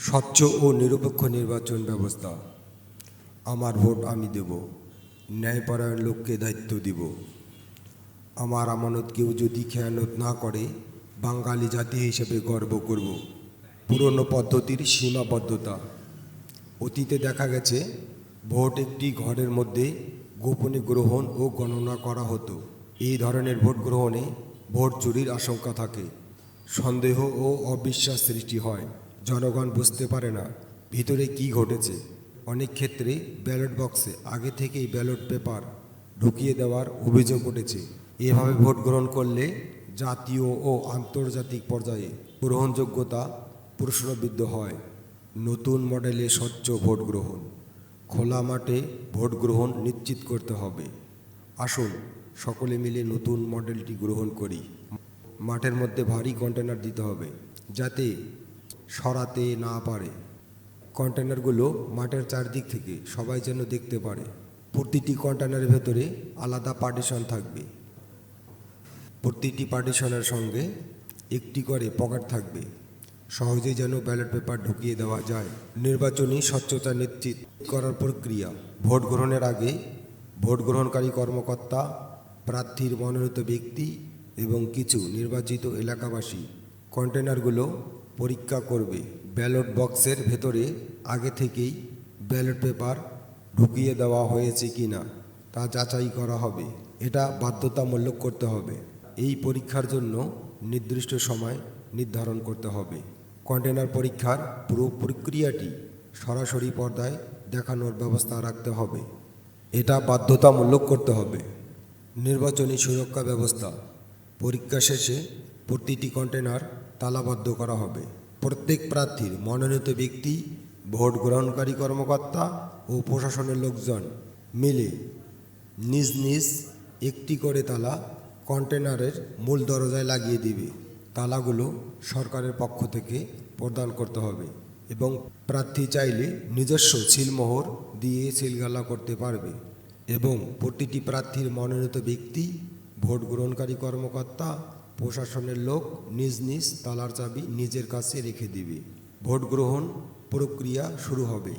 স্বচ্ছ ও নিরপেক্ষ নির্বাচন ব্যবস্থা। আমার ভোট আমি দেব, ন্যায়পরায়ণ লোককে দায়িত্ব দিব। আমার আমানত কেউ যদি খেয়ানত না করে, বাঙালি জাতি হিসেবে গর্ব করব। পুরনো পদ্ধতির সীমাবদ্ধতা। অতীতে দেখা গেছে ভোট একটি ঘরের মধ্যে গোপনে গ্রহণ ও গণনা করা হতো। এই ধরনের ভোট গ্রহণে ভোট চুরির আশঙ্কা থাকে, সন্দেহ ও অবিশ্বাস সৃষ্টি হয়। জনগণ বুঝতে পারে না ভিতরে কি ঘটেছে। অনেক ক্ষেত্রে ব্যালট বক্সে আগে থেকেই ব্যালট পেপার ঢুকিয়ে দেওয়ার অভিযোগ উঠেছে। এভাবে ভোট গ্রহণ করলে জাতীয় ও আন্তর্জাতিক পর্যায়ে গ্রহণযোগ্যতা প্রশ্নবিদ্ধ হয়। নতুন মডেলে স্বচ্ছ ভোট গ্রহণ। খোলা মাঠে ভোট গ্রহণ নিশ্চিত করতে হবে। আসুন সকলে মিলে নতুন মডেলটি গ্রহণ করি। মাঠের মধ্যে ভারী কন্টেনার দিতে হবে, যাতে সরাতে না পারে। কন্টেনারগুলো মাঠের চারদিক থেকে সবাই যেন দেখতে পারে। প্রতিটি কন্টেনারের ভেতরে আলাদা পার্টিশন থাকবে। প্রতিটি পার্টিশনের সঙ্গে একটি করে পকেট থাকবে, সহজেই যেন ব্যালট পেপার ঢুকিয়ে দেওয়া যায়। নির্বাচনী স্বচ্ছতা নিশ্চিত করার প্রক্রিয়া। ভোট গ্রহণের আগে ভোট গ্রহণকারী কর্মকর্তা, প্রার্থীর মনোনীত ব্যক্তি এবং কিছু নির্বাচিত এলাকাবাসী কন্টেনারগুলো পরীক্ষা করবে। ব্যালট বক্সের ভেতরে আগে থেকেই ব্যালট পেপার ঢুকিয়ে দেওয়া হয়েছে কিনা তা যাচাই করা হবে। এটা বাধ্যতামূলক করতে হবে। এই পরীক্ষার জন্য নির্দিষ্ট সময় নির্ধারণ করতে হবে। কন্টেনার পরীক্ষার পুরো প্রক্রিয়াটি সরাসরি পর্দায় দেখানোর ব্যবস্থা রাখতে হবে। এটা বাধ্যতামূলক করতে হবে। নির্বাচনী সুরক্ষা ব্যবস্থা। পরীক্ষা শেষে প্রতিটি কন্টেনার তালাবদ্ধ করা হবে। প্রত্যেক প্রার্থীর মনোনীত ব্যক্তি, ভোট গ্রহণকারী কর্মকর্তা ও প্রশাসনের লোকজন মিলে নিজ নিজ একটি করে তালা কন্টেনারের মূল দরজায় লাগিয়ে দিবে। তালাগুলো সরকারের পক্ষ থেকে প্রদান করতে হবে এবং প্রার্থী চাইলে নিজস্ব সিলমোহর দিয়ে সিলগালা করতে পারবে। এবং প্রতিটি প্রার্থীর মনোনীত ব্যক্তি, ভোট গ্রহণকারী কর্মকর্তা, প্রশাসনের লোক নিজ নিজ তালার চাবি নিজের কাছে রেখে দিবে। ভোট গ্রহণ প্রক্রিয়া শুরু হবে।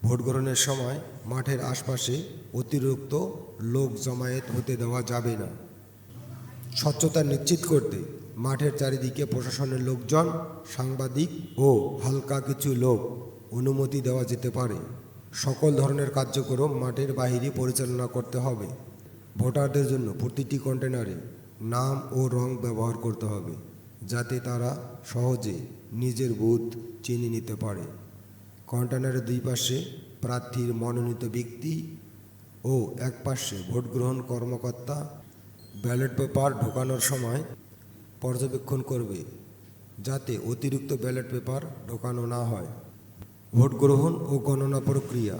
ভোট গ্রহণের সময় মাঠের আশপাশে অতিরিক্ত লোক জমায়েত হতে দেওয়া যাবে না। স্বচ্ছতা নিশ্চিত করতে মাঠের চারিদিকে প্রশাসনের লোকজন, সাংবাদিক ও হালকা কিছু লোক অনুমতি দেওয়া যেতে পারে। সকল ধরনের কার্যক্রম মাঠের বাইরে পরিচালনা করতে হবে। ভোটারদের জন্য প্রতিটি কন্টেনারে নাম ও রং ব্যবহার করতে হবে, যাতে তারা সহজে নিজের বুথ চিনে নিতে পারে। কন্টেনারের দুই পাশে প্রার্থীর মনোনীত ব্যক্তি ও এক পাশে ভোট গ্রহণ কর্মকর্তা ব্যালট পেপার ঢোকানোর সময় পর্যবেক্ষণ করবে, যাতে অতিরিক্ত ব্যালট পেপার ঢোকানো না হয়। ভোট গ্রহণ ও গণনা প্রক্রিয়া।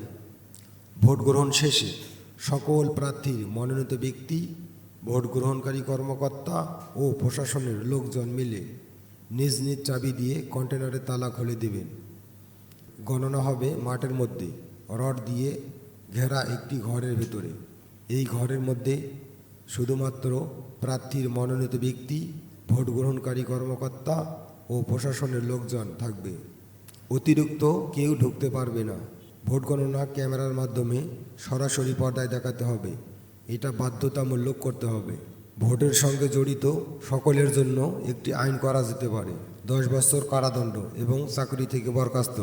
ভোট গ্রহণ শেষে সকল প্রার্থীর মনোনীত ব্যক্তি, ভোট গ্রহণকারী কর্মকর্তা ও প্রশাসনের লোকজন মিলে নিজ নিজ চাবি দিয়ে কন্টেনারের তালা খুলে দেবেন। গণনা হবে মাঠের মধ্যে রড দিয়ে ঘেরা একটি ঘরের ভেতরে। এই ঘরের মধ্যে শুধুমাত্র প্রার্থীর মনোনীত ব্যক্তি, ভোট গ্রহণকারী কর্মকর্তা ও প্রশাসনের লোকজন থাকবে। অতিরিক্ত কেউ ঢুকতে পারবে না। ভোট গণনা ক্যামেরার মাধ্যমে সরাসরি পর্দায় দেখাতে হবে। এটা বাধ্যতামূলক করতে হবে। ভোটের সঙ্গে জড়িত সকলের জন্য একটি আইন করা যেতে পারে, 10 বছর কারাদণ্ড এবং চাকরি থেকে বরখাস্ত।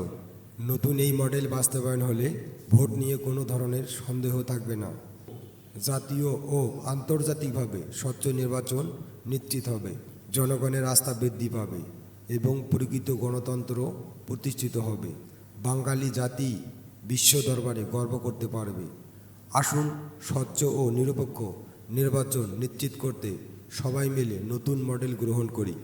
নতুন এই মডেল বাস্তবায়ন হলে ভোট নিয়ে কোনো ধরনের সন্দেহ থাকবে না। জাতীয় ও আন্তর্জাতিকভাবে স্বচ্ছ নির্বাচন নিশ্চিত হবে। জনগণের আস্থা বৃদ্ধি পাবে এবং প্রকৃত গণতন্ত্র প্রতিষ্ঠিত হবে। বাঙালি জাতি বিশ্ব দরবারে গর্ব করতে পারবে। আসুন স্বচ্ছ ও নিরপেক্ষ নির্বাচন নিশ্চিত করতে সবাই মিলে নতুন মডেল গ্রহণ করি।